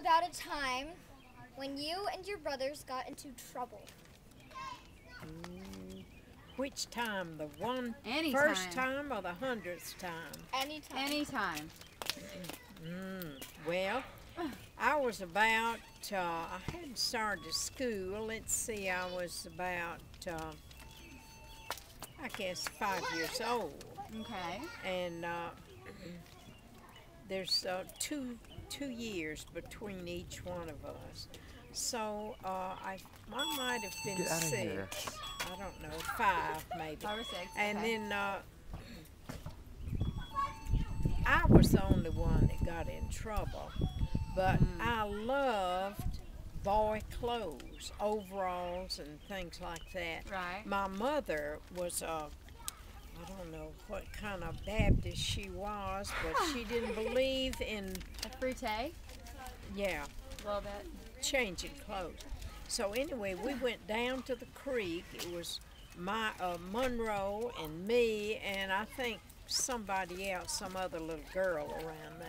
about a time when you and your brothers got into trouble. Which time? The one Anytime. first time or the 100th time? Anytime. Anytime. Well, I was about, I hadn't started school. Let's see, I was about, I guess, 5 years old. Okay. And there's two years between each one of us. So I might have been Get out of 6. here. I don't know, 5 maybe. 5 or 6. And okay. then I was the only one that got in trouble. But I loved boy clothes, overalls and things like that. Right. My mother was I don't know what kind of Baptist she was, but she didn't believe in, A fruité? yeah, A little bit. changing clothes. So anyway, we went down to the creek. It was my Monroe and me, and I think somebody else, some other little girl around there.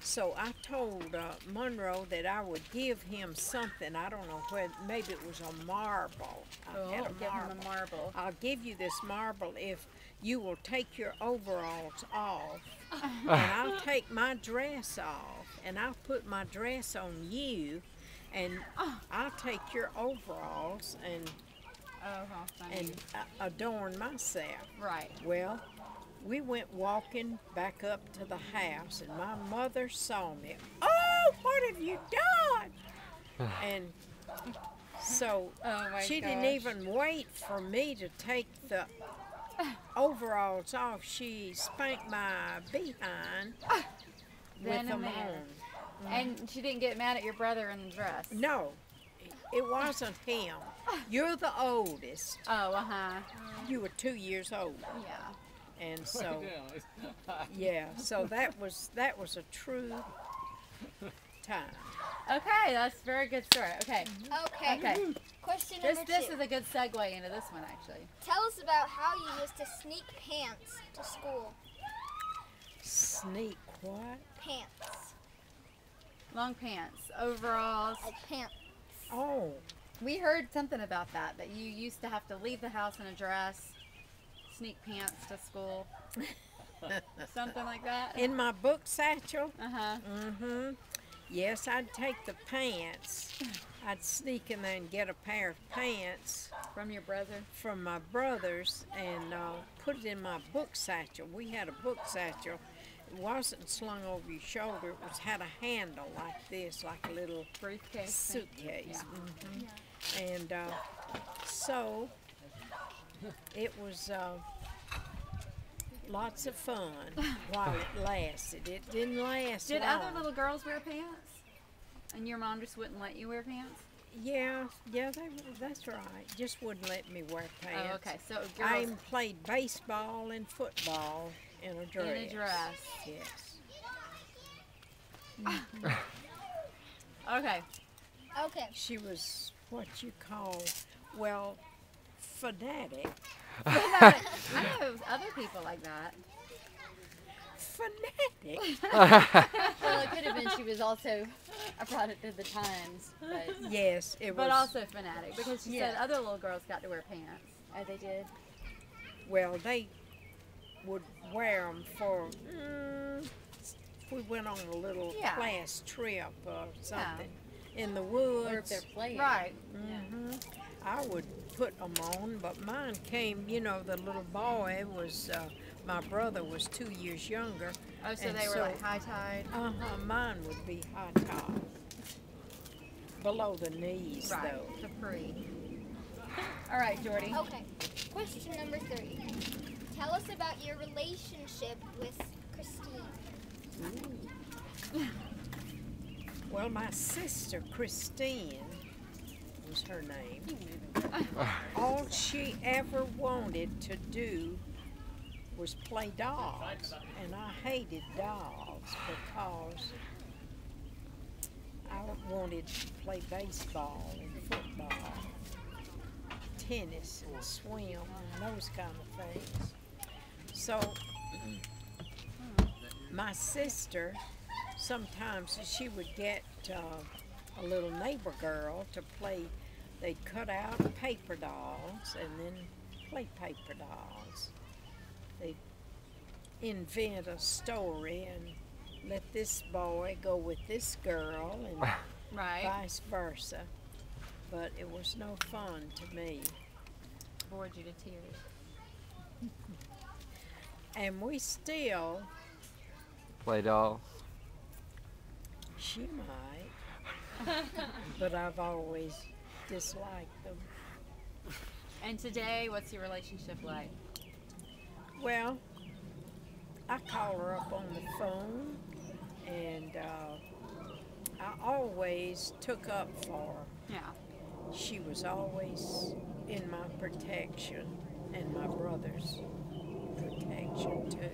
So I told Monroe that I would give him something. I don't know what, maybe it was a marble. I had a give him a marble. I'll give you this marble if you will take your overalls off, and I'll take my dress off, and I'll put my dress on you, and I'll take your overalls and Oh, how funny. adorn myself. Right. Well, we went walking back up to the house, and my mother saw me. Oh, what have you done? And so Oh my she didn't gosh. even wait for me to take the overalls off. She spanked my behind with Then and them there. on. And she didn't get mad at your brother in the dress? No, it wasn't him. You're the oldest. Oh, uh-huh. You were 2 years old. Yeah. And so, yeah, so that was a true time. Okay, that's a very good story. Okay. Okay. Okay. Question This number this 2. is a good segue into this one, actually. Tell us about how you used to sneak pants to school. Sneak what? Pants. Long pants, overalls. Like pants. Oh, We heard something about that you used to have to leave the house in a dress, sneak pants to school. Something like that. in my book satchel? Uh-huh. Mm-hmm. Yes, I'd take the pants. I'd sneak in there and get a pair of pants From your brother. from my brothers and put it in my book satchel. We had a book satchel. It wasn't slung over your shoulder. It had a handle like this, like a little Briefcase. thing. suitcase. Yeah. And so it was lots of fun while it lasted. It didn't last Did long. other little girls wear pants? And your mom just wouldn't let you wear pants? Yeah, that's right. Just wouldn't let me wear pants. Oh, okay. So I girls even played baseball and football in a dress. in a dress. Yes. Okay. Okay. She was what you call, well, fanatic. I know it was other people like that. Fanatic? Well, it could have been she was also a product of the times, but Yes, it was. but also fanatic because she said Yeah. other little girls got to wear pants. Oh, they did. Well, they would wear them for, we went on a little Yeah. class trip or something in the woods. Or if they're playing. Right. hmm I would put them on, but mine came, the little boy was, my brother was 2 years younger. Oh, so And they were so- like high tide. Mine would be high top. Below the knees, Right. though. Capri. All right, Jordy. Okay. Question number 3. Tell us about your relationship with Christine. Well, my sister, Christine, was her name. All she ever wanted to do was play dolls. And I hated dolls because I wanted to play baseball and football, tennis and swim and those kind of things. So my sister sometimes she would get a little neighbor girl to play. They'd cut out paper dolls and then play paper dolls. They'd invent a story and let this boy go with this girl and Right. vice versa. But it was no fun to me. Bored you to tears. And we still, Play dolls. she might, but I've always disliked them. And today, what's your relationship like? Well, I call her up on the phone, and I always took up for her. Yeah. She was always in my protection and my brother's protection too.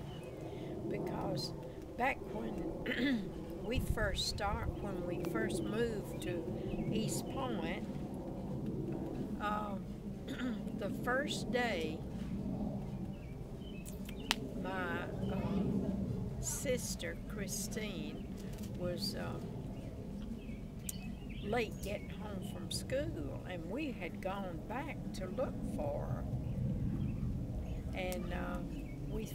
Because back when we first moved to East Point, the first day my sister Christine was late getting home from school, and we had gone back to look for her, and we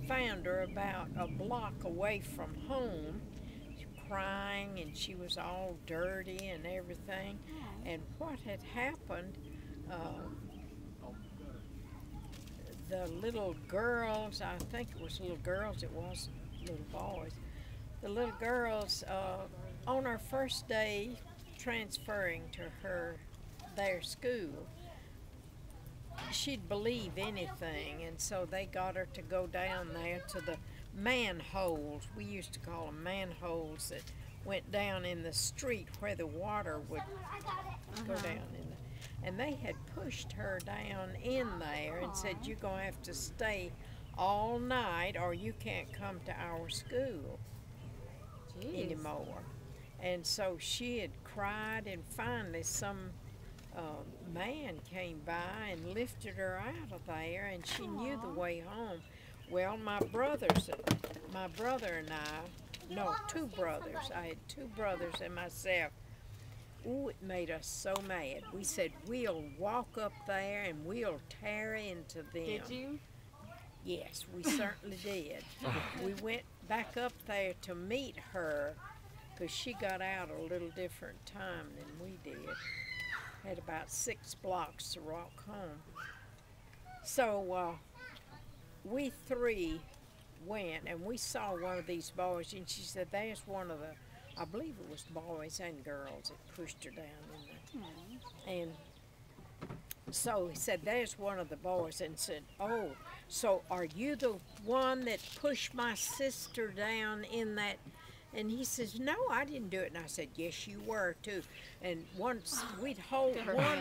found her about a block away from home, crying, and she was all dirty and everything. And what had happened, the little girls, I think it was little girls, it wasn't little boys, the little girls on our first day transferring to their school, she'd believe anything, and so they got her to go down there to the manholes. We used to call them manholes that went down in the street where the water would go down in the, and they had pushed her down in there and said, you're going to have to stay all night or you can't come to our school anymore. And so she had cried, and finally some man came by and lifted her out of there, and she knew the way home. Well, my brother and I, no, two brothers. I had two brothers and myself. Ooh, it made us so mad. We said, we'll walk up there and we'll tear into them. Did you? Yes, we certainly did. We went back up there to meet her because she got out a little different time than we did. Had about 6 blocks to walk home. So we three went, and we saw one of these boys, and she said, there's one of the, I believe it was boys and girls that pushed her down in there. And so he said, there's one of the boys, and said, oh, so are you the one that pushed my sister down in that? And he says, no, I didn't do it. And I said, yes, you were too. And once one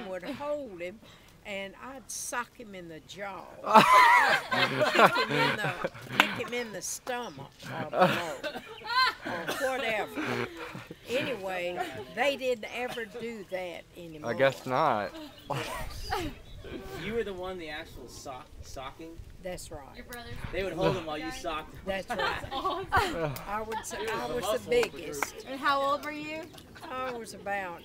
would hold him, and I'd sock him in the jaw, kick him in the stomach, or below, or whatever. Anyway, they didn't ever do that anymore. I guess not. You were the one, the actual socking? That's right. Your brothers. They would hold them while you socked them. That's right. I would say I was the biggest. And how old were you? I was about,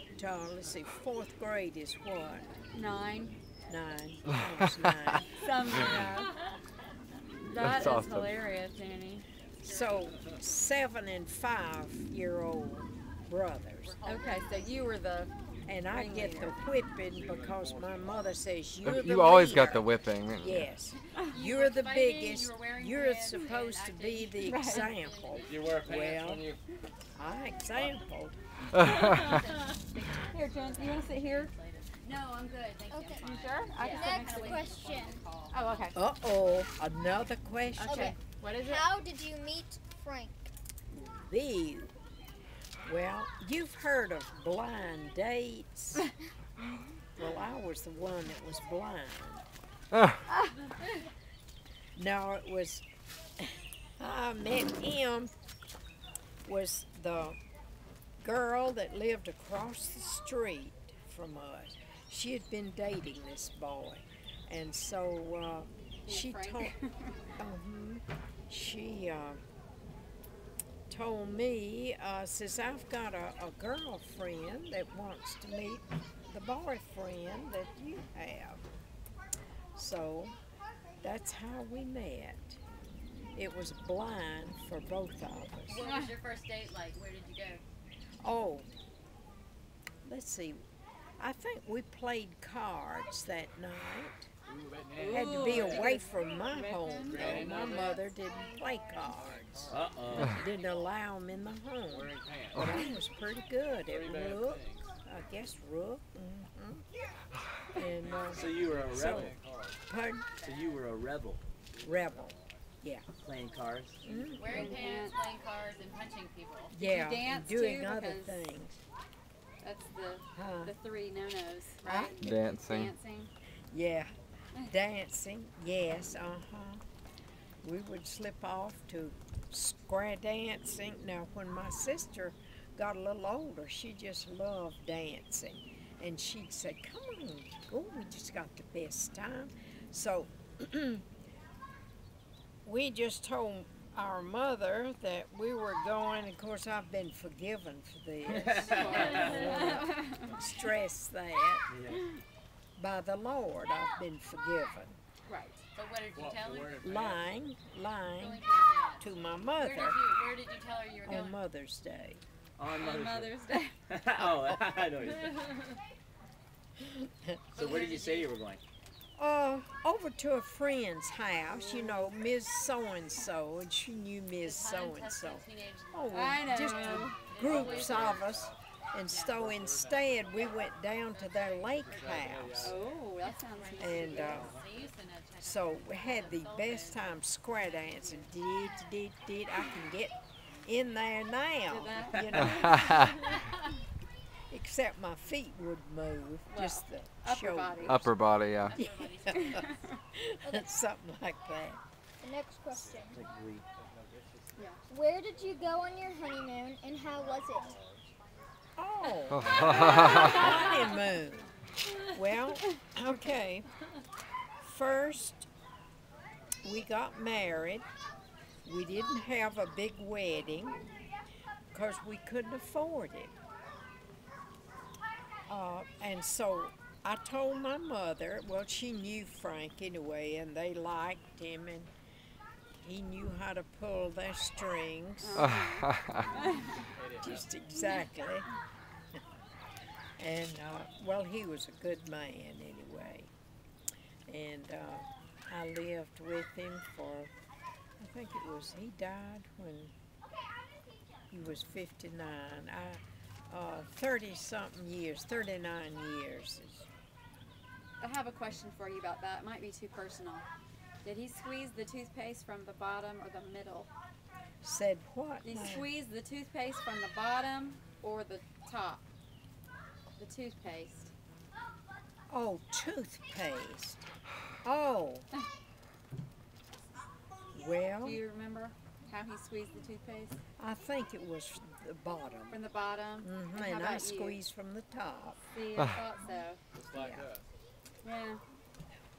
let's see, 4th grade is what? 9. 9. I was 9. Some, yeah. That's That is awesome. hilarious, Nannie. So 7 and 5-year-old brothers. Okay, so you were the. And I get the whipping because my mother says you're the You always got leader. the whipping. Yes. You're the biggest. You're supposed to be the Right. example. You wear pants Well, when you... I exampled. Here, Jen, you want to sit here? No, I'm good. Thank you. You sure? I can sit next Next to you. question. Oh, okay. Uh-oh, another question. Okay. What is it? How did you meet Frank? Thee. Well, you've heard of blind dates. Well, I was the one that was blind. No, it was, I met him, was the girl that lived across the street from us. She had been dating this boy, and so she Frank. told, she told me, says, I've got a girlfriend that wants to meet the boyfriend that you have. So that's how we met. It was blind for both of us. What was your first date like? Where did you go? Oh, let's see. I think we played cards that night. Had to be away from my home, though. My mother didn't play cards. Didn't allow them in the home. But I was pretty good at rook. I guess rook. And So you were a rebel. Pardon? So you were a rebel. Rebel. Yeah. Playing cards. Wearing pants, playing cards, and punching people. Yeah. Did you dance and doing too? other Because things. that's Huh. the 3 no-nos, right? Dancing. Dancing. Yeah. Dancing. Yes. We would slip off to square dancing. Now, when my sister got a little older, she just loved dancing. And she'd say, come on, go, we just got the best time. So we just told our mother that we were going. Of course, I've been forgiven for this. I want to stress that. Yeah. By the Lord, I've been forgiven. Right. But what did you tell her? Lying Going to my Where mother where did you tell her you were going? on Mother's Day. On On Mother's Day. Oh, I know what you're saying. So where did you say you were going? Over to a friend's house, you know, Ms. So-and-so, and she knew Ms. So-and-so. Oh, I know. just groups of us. And so instead, we went down to their lake house. Oh, that sounds nice. And so we had the best time square dancing. Did. I can get in there now, you know. Except my feet would move, just the upper shoulder. body. Upper body, yeah. Something like that. The next question. Like Glee. Where did you go on your honeymoon and how was it? Oh, honeymoon. Well, okay. First, we got married. We didn't have a big wedding because we couldn't afford it. And so I told my mother, well, she knew Frank anyway, and they liked him, and he knew how to pull their strings. Just exactly. And, well, he was a good man anyway. And I lived with him for, I think it was, he died when he was 59. 30-something years, 39 years. I have a question for you about that. It might be too personal. Did he squeeze the toothpaste from the bottom or the middle? Said what? Did he squeeze the toothpaste from the bottom or the top? The toothpaste. Oh, toothpaste. Oh. Well, Do you remember how he squeezed the toothpaste? I think it was the bottom. From the bottom? Mm-hmm, how and I about you? squeezed from the top. See, I thought so. Just like Yeah. us. Yeah.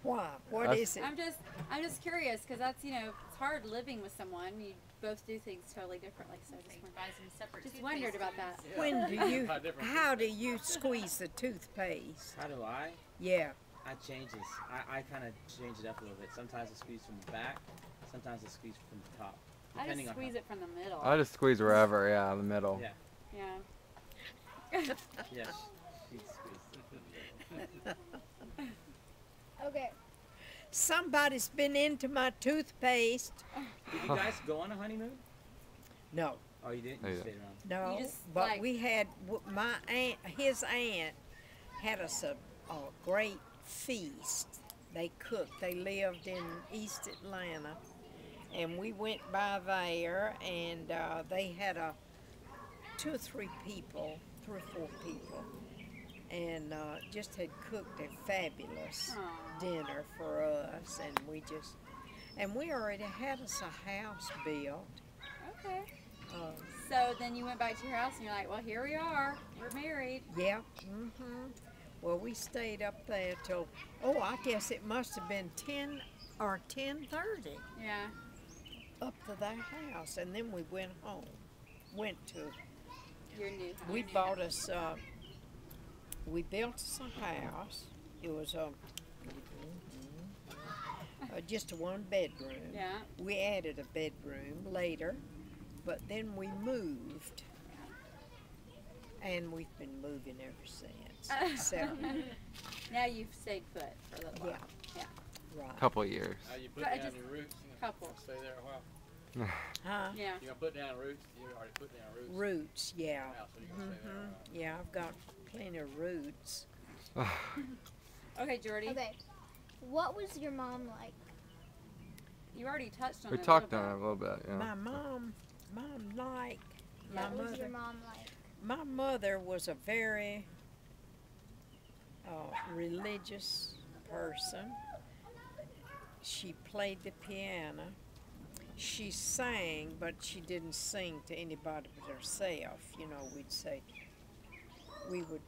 Why? What That's- is it? I'm just curious because that's, you know, it's hard living with someone. You both do things totally differently. So I just wondered about that. When do you, How different how do you squeeze the toothpaste? How do I? Yeah. I change this. I kind of change it up a little bit. Sometimes I squeeze from the back. Sometimes I squeeze from the top. I Depending just on squeeze it from the middle. I just squeeze wherever, yeah, in the middle. Yeah. Yeah. Yes. She squeezed. Okay. Somebody's been into my toothpaste. Did you guys go on a honeymoon? No, Oh, you didn't? No, You you stayed around. no. You just, But like- we had, my aunt, his aunt had us a great feast. They cooked. They lived in East Atlanta. And we went by there, and they had 2 or 3 people, 3 or 4 people, and just had cooked a fabulous Aw. dinner for us. And we already had us a house built. Okay. Uh, So then you went back to your house and you're like, well, here we are. We're married. yeah. Well, we stayed up there till, I guess it must have been 10 or 10:30 Yeah. up to their house, and then we went home. went to. Your new house. We bought us. We built us a house. It was just a one bedroom. Yeah. We added a bedroom later, but then we moved, and we've been moving ever since. So, Now you've stayed put for a little while. yeah, right. Couple years. You put Right, down just your roots. couple. Stay there a while. Huh? Yeah. You're gonna put down roots. You already put down roots. Roots, yeah. Now, so you're gonna stay there a while. Yeah, I've got plenty of roots. Okay, Jordy. Okay. What was your mom like? You already touched on We it. talked a on it a little little bit, yeah. My mom like my What was your mother. mom like? My mother was a very religious person. She played the piano. She sang, but she didn't sing to anybody but herself. You know, we would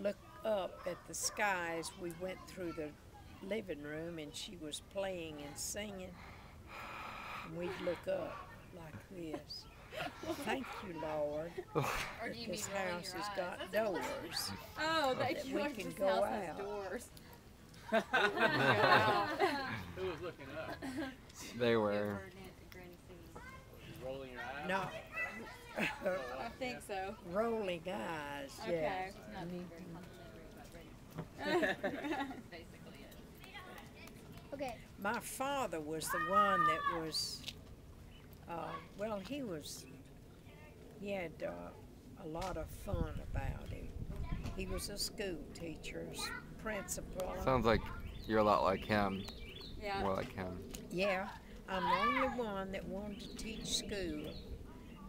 look up at the skies. We went through the living room and she was playing and singing. And we'd look up like this. Thank you, Lord. Or that do you this mean rolling house your has eyes? got doors. Oh, that that we you like can this go house has out. doors. Who was looking up? They were. Rolling your eyes? No, I think so. rolling eyes. Okay. Yeah. Okay. My father was the one that was, he had a lot of fun about it. He was a school teacher, principal. Sounds like you're a lot like him. Yeah. More like him. Yeah, I'm the only one that wanted to teach school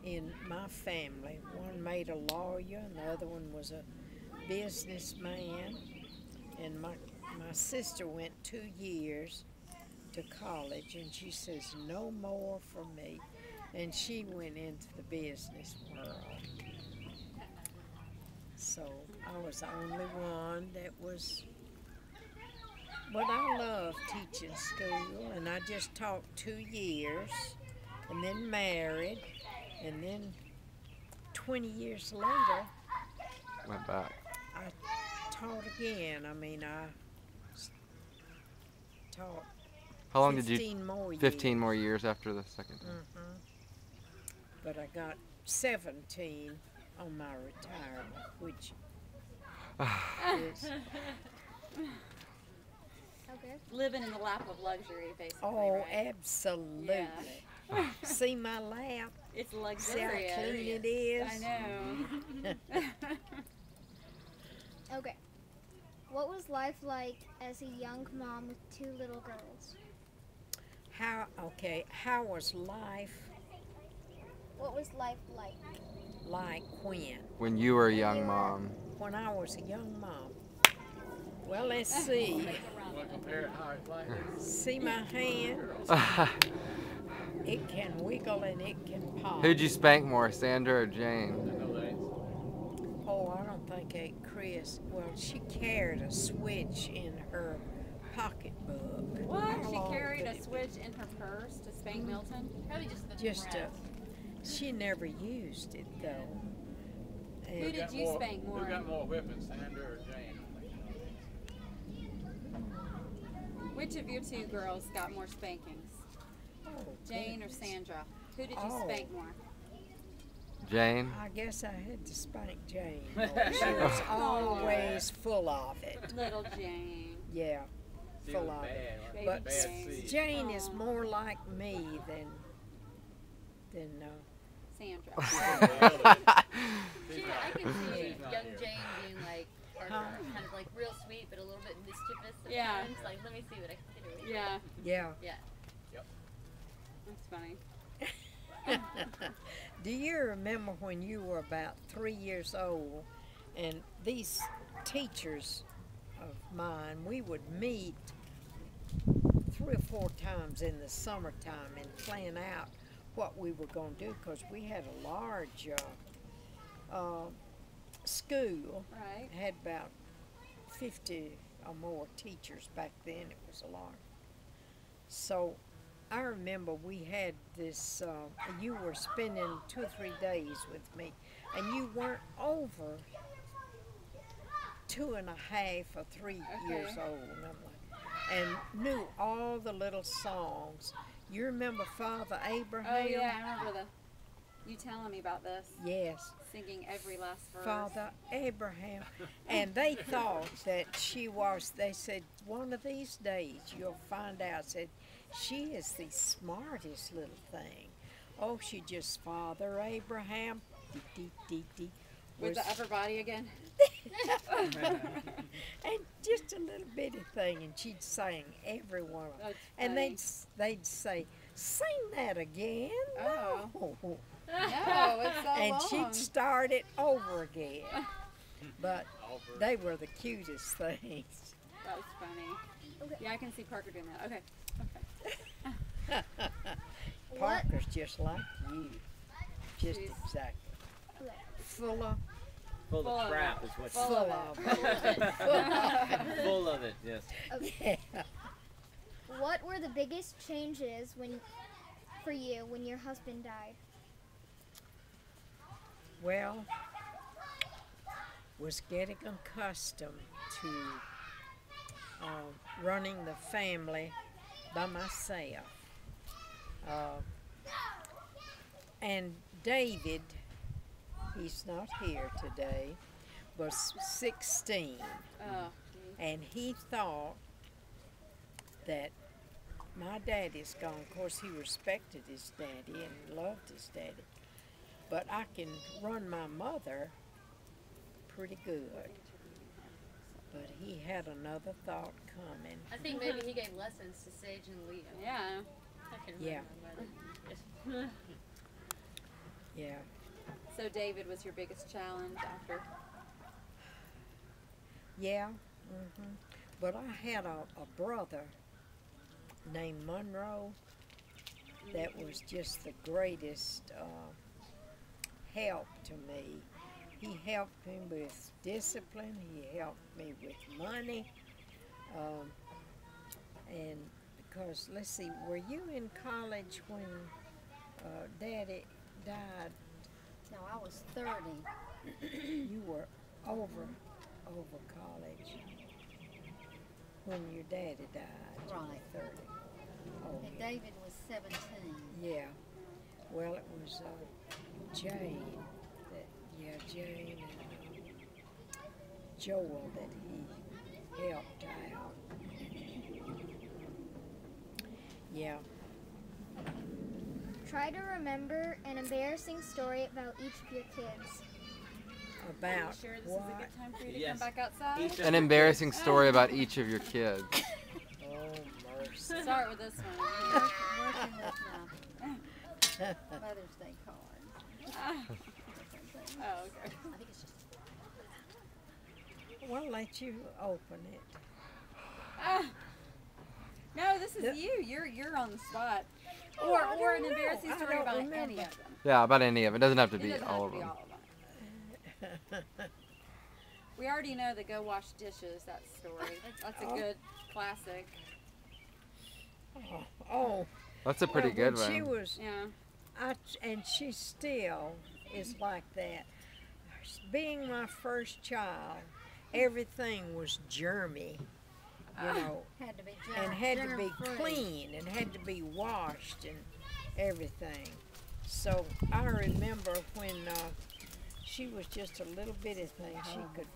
in my family. One made a lawyer, and the other one was a businessman. And my sister went 2 years to college, and she says, no more for me. And she went into the business world. So I was the only one that was, but I love teaching school, and I just taught 2 years, and then married, and then 20 years later, Went back. I taught again. I mean, I taught How long did 15 you? more years. 15 more years after the second time. But I got 17 on my retirement, which is, Okay. Living in the lap of luxury, basically. oh, right? absolutely. Yeah. See my lap? It's See how luxurious. clean it is? I know. Okay. What was life like as a young mom with 2 little girls? How was life What was life like? like when? When you were a young mom. When I was a young mom. Well, let's see. You want to compare it how it's like? See my hand? It can wiggle and it can pop. Who'd you spank more, Sandra or Jane? No, they ain't. Oh, I don't think Aunt Chris. Well, she carried a switch in her pocketbook. What? How She long carried could a it be? switch in her purse to spank Milton? Probably just the She never used it though. Who And did you spank more? Who got more whipping, Sandra or Jane? Which of your 2 girls got more spankings? oh, Jane or goodness. Sandra? Who did you Oh. spank more? Jane? I guess I had to spank Jane. She was always full of it. Little Jane. Yeah, She full was of it. bad. Baby But bad Jane. seed. Jane is Aw. more like me than Sandra. She's I can see She's not young here. Jane being like, or Huh? kind of like real sweet, but a little bit mischievous sometimes. Yeah. Like, let me see what I can get away with. Yeah, yeah. that's funny. Do you remember when you were about 3 years old and these teachers of mine, we would meet 3 or 4 times in the summertime and plan out what we were going to do because we had a large school. Right. It had about 50 or more teachers back then. It was a lot. So I remember we had this, you were spending 2 or 3 days with me, and you weren't over 2.5 or 3 years old. And I'm like, and knew all the little songs. You remember Father Abraham? Oh yeah, I remember you telling me about this. Yes. Singing every last verse. Father Abraham. And they thought that they said, one of these days you'll find out, said, she is the smartest little thing. Oh, she just, Father Abraham, dee. With the upper body again? And just a little bitty thing, and she'd sing every one of them. That's And funny. they'd say, sing that again. Oh. No. No, it's so And long. she'd start it over again. But they were the cutest things. That was funny. Okay. Yeah, I can see Parker doing that. Okay. Parker's just like you. Just Jeez. exactly. Okay. Full of Full Full of of crap it. is what. Full full of of it. Full of it. Yes. Yeah. What were the biggest changes for you when your husband died? Well, was getting accustomed to running the family by myself. And David, he's not here today, was 16. Oh, And he thought that my daddy's gone. Of course, he respected his daddy and loved his daddy. But I can run my mother pretty good. But he had another thought coming. I think maybe he gave lessons to Sage and Leo. yeah. I can Yeah. remember. Yeah. So David was your biggest challenge after? Yeah. But I had a brother named Monroe that was just the greatest help to me. He helped me with discipline. He helped me with money. And because, let's see, were you in college when Daddy died? No, I was 30. You were over college when your daddy died. You were Right. 30. Oh, And David was 17. yeah. Well, it was Jane Jane and Joel that he helped out. Yeah. Try to remember an embarrassing story about each of your kids. About Sure, this what? is a good time for you to Yes. come back outside? Each of An your embarrassing kids. story about each of your kids. Oh, mercy. Start with this one. Working with my Mother's Day cards. Oh, okay. I think it's just We'll let you open it. No, this is Yeah. you. You're on the spot. Oh, Or I or don't an embarrassing know. I story don't about any remember. of them. Yeah, about any of it. It doesn't have to It be doesn't all have of to be them. all of them. We already know the go wash dishes, that story. That's a good classic. Oh, That's a pretty well, good when She one. was, Yeah. and she still is like that. Being my first child, everything was germy, you know, had to be and had to be germ-free. clean and had to be washed and everything. So I remember when she was just a little bitty thing, she could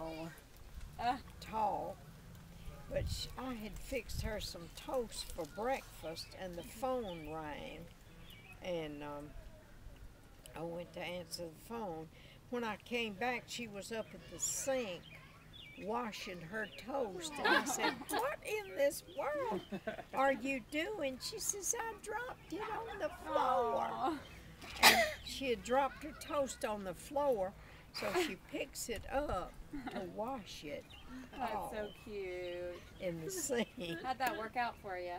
talk. But I had fixed her some toast for breakfast, and the phone rang, and I went to answer the phone. When I came back, she was up at the sink washing her toast, and I said, "What in this world are you doing?" She says, "I dropped it on the floor." Aw. And she had dropped her toast on the floor, so she picks it up to wash it That's so cute. in the sink. How'd that work out for you?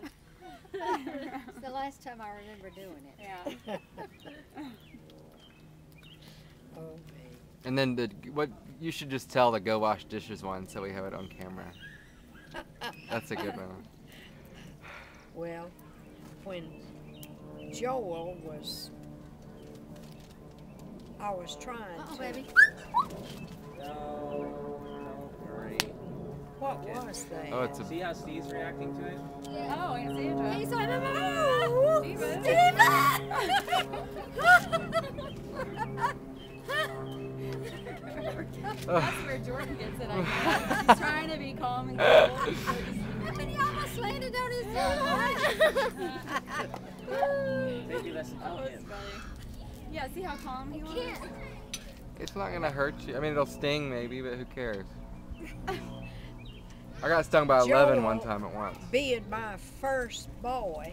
It's the last time I remember doing it. Yeah. Oh, me. And then what you should just tell the go wash dishes one so we have it on camera. That's a good one. Well, when Joel was, I was trying Uh-oh, to. baby. No, don't worry. What Okay. was that? Oh, it's a See how Steve's reacting to it? Oh, Aunt Sandra. Hey, Simon. That's where Jordan gets it, I guess. He's trying to be calm and cool. But he almost landed on his Maybe that's Oh, about it's him. funny. Yeah, see how calm he was? Can't. It's not gonna hurt you. I mean, it'll sting maybe, but who cares? I got stung by 11 one Joel, time at once. Being my first boy,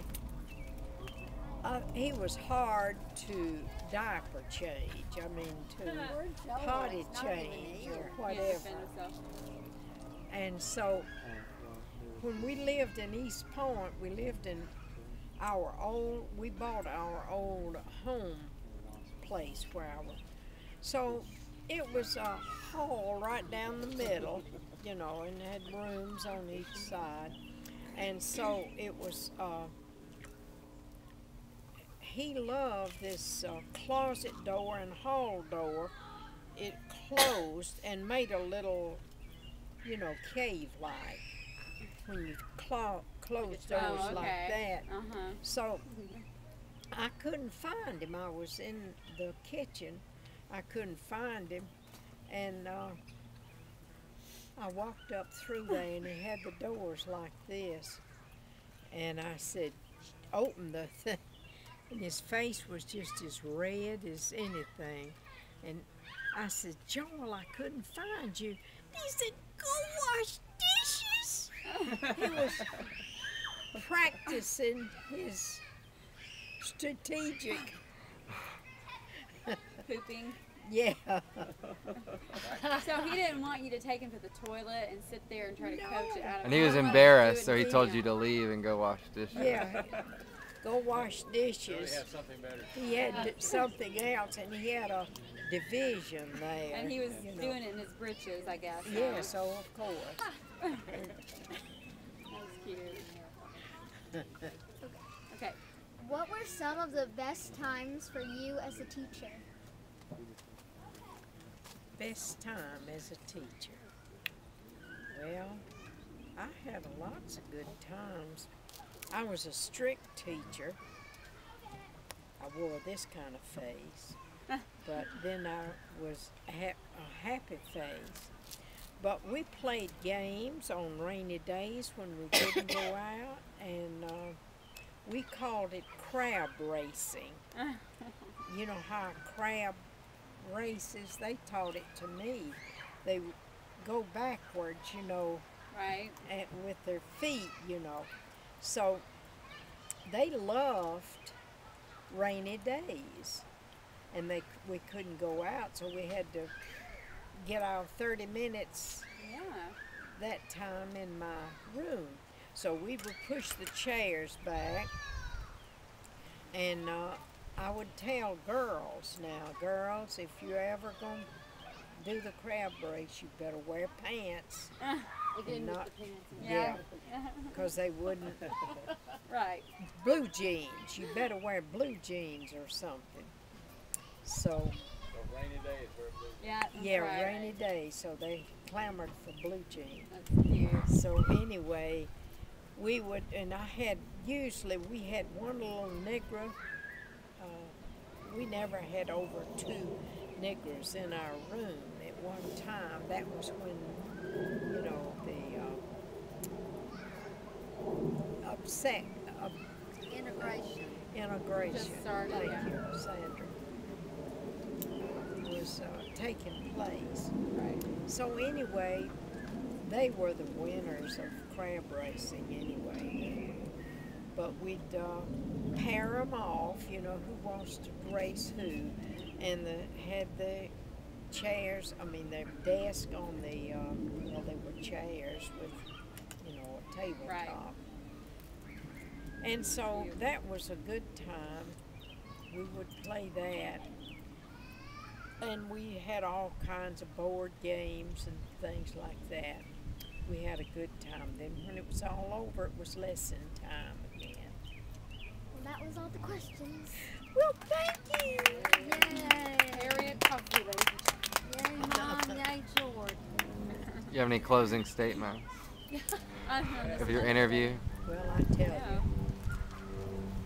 he was hard to diaper change. I mean, to potty change or Yeah, whatever. defend himself. And so when we lived in East Point, we lived in we bought our old home place where I was. So it was a hall right down the middle, you know, and had rooms on each side. And so it was, he loved this closet door and hall door. It closed and made a little, you know, cave-like when you close doors Oh, like okay. that. Uh-huh. So I couldn't find him. I was in the kitchen. I couldn't find him. And I walked up through there and he had the doors like this. And I said, open the thing. And his face was just as red as anything. And I said, Joel, I couldn't find you. He said, go wash dishes. He was practicing his strategic. Pooping. Yeah. So he didn't want you to take him to the toilet and sit there and try to coach it out of And he was him. embarrassed, so he Do it told now. you to leave and go wash dishes. Yeah. Go wash dishes. He had something else, and he had a division there. And he was you know. doing it in his britches, I guess. Yeah, so of course. That was cute. Okay. What were some of the best times for you as a teacher? Best time as a teacher. Well, I had lots of good times. I was a strict teacher. I wore this kind of face, but then I was a happy face. But we played games on rainy days when we didn't go out, and we called it crab racing. You know how crab races, they taught it to me. They would go backwards, you know, Right. with their feet, you know. So they loved rainy days, and we couldn't go out, so we had to get our 30 minutes Yeah. that time in my room. So we would push the chairs back, and I would tell girls, now girls, if you're ever going to do the crab race, you better wear pants. And not, yeah, because they wouldn't. Right. Blue jeans, you better wear blue jeans or something. So, Yeah. That's yeah, right. rainy day, so they clamored for blue jeans. That's cute. So anyway, we would, and usually we had one little Negro. We never had over 2 niggers in our room at one time. That was when, you know, the integration. Just started, Thank yeah. you, Sandra. Was taking place. Right. So anyway, they were the winners of crab racing anyway. But we'd pair them off, you know, who wants to race who, and had the chairs, their desk on the, well, they were chairs with, you know, a tabletop. Right. And so that was a good time. We would play that. And we had all kinds of board games and things like that. We had a good time. Then when it was all over, it was lesson time again. that was all the questions. Well, thank you. Yay. Harriet Puffy. Yay, Mom. Yay, George. You have any closing statements of your interview? Well, I tell you,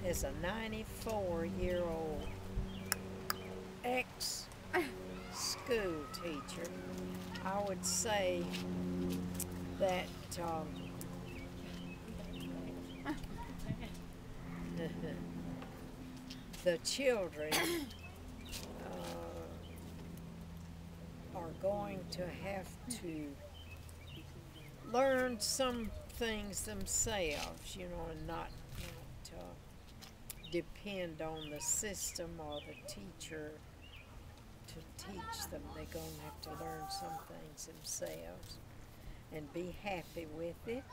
as a 94-year-old ex-school teacher, I would say that the children are going to have to learn some things themselves, you know, and not depend on the system or the teacher to teach them. They're going to have to learn some things themselves and be happy with it.